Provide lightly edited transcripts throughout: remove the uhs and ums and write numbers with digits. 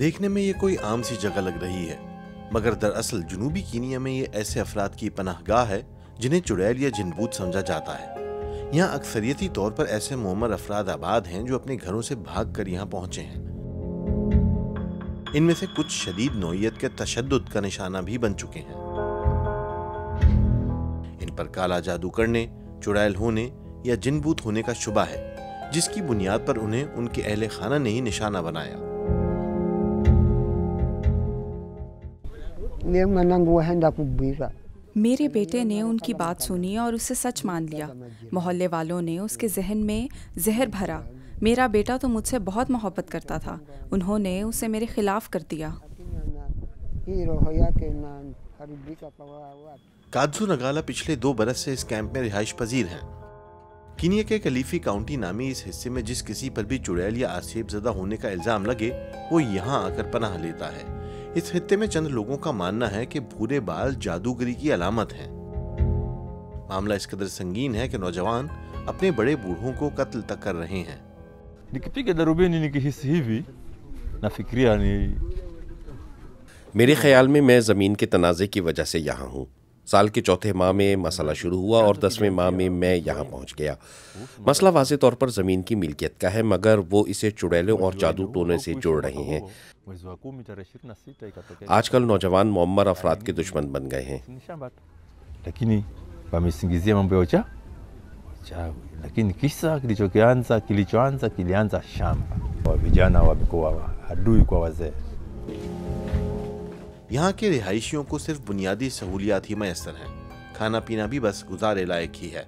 دیکھنے میں یہ کوئی عام سی جگہ لگ رہی ہے، مگر دراصل جنوبی کینیا میں یہ ایسے افراد کی پناہ گاہ ہے جنہیں چڑیل یا جن بوت سمجھا جاتا ہے۔ یہاں اکثریتی طور پر ایسے معمر افراد آباد ہیں جو اپنے گھروں سے بھاگ کر یہاں پہنچے ہیں۔ ان میں سے کچھ شدید نوعیت کے تشدد کا نشانہ بھی بن چکے ہیں۔ ان پر کالا جادو کرنے، چڑیل ہونے یا جن بوت ہونے کا شبہ ہے، جس کی بنیاد پر انہیں ان کے اہل خانہ نے ہی نشانہ بنایا۔ میرے بیٹے نے ان کی بات سنی اور اسے سچ مان لیا۔ محلے والوں نے اس کے ذہن میں زہر بھرا۔ میرا بیٹا تو مجھ سے بہت محبت کرتا تھا، انہوں نے اسے میرے خلاف کر دیا۔ کادزو نگالا پچھلے 2 برس سے اس کیمپ میں رہائش پذیر ہیں۔ کینیا کے کلیفی کاؤنٹی نامی اس حصے میں جس کسی پر بھی چڑیل یا آسیب زدہ ہونے کا الزام لگے، وہ یہاں آ کر پناہ لیتا ہے۔ اس خطے میں چند لوگوں کا ماننا ہے کہ بھورے بال جادوگری کی علامت ہیں۔ معاملہ اس قدر سنگین ہے کہ نوجوان اپنے بڑے بوڑھوں کو قتل تک کر رہے ہیں۔ میرے خیال میں زمین کے تنازع کی وجہ سے یہاں ہوں۔ سال کے 4تھے ماہ میں مسئلہ شروع ہوا اور 10ویں ماہ میں یہاں پہنچ گیا۔ مسئلہ واضح طور پر زمین کی ملکیت کا ہے، مگر وہ اسے چڑیلوں اور جادو ٹونے سے جوڑ رہے ہیں۔ آج کل نوجوان معمر افراد کے دشمن بن گئے ہیں۔ یہاں کے رہائشیوں کو صرف بنیادی سہولیات ہی میسر ہیں، کھانا پینا بھی بس گزارے لائق ہی ہے۔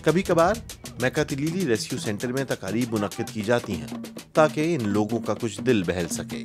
کبھی کبھار میکاتلیلی ریسکیو سینٹر میں تقاریب منعقد کی جاتی ہیں تاکہ ان لوگوں کا کچھ دل بہل سکے۔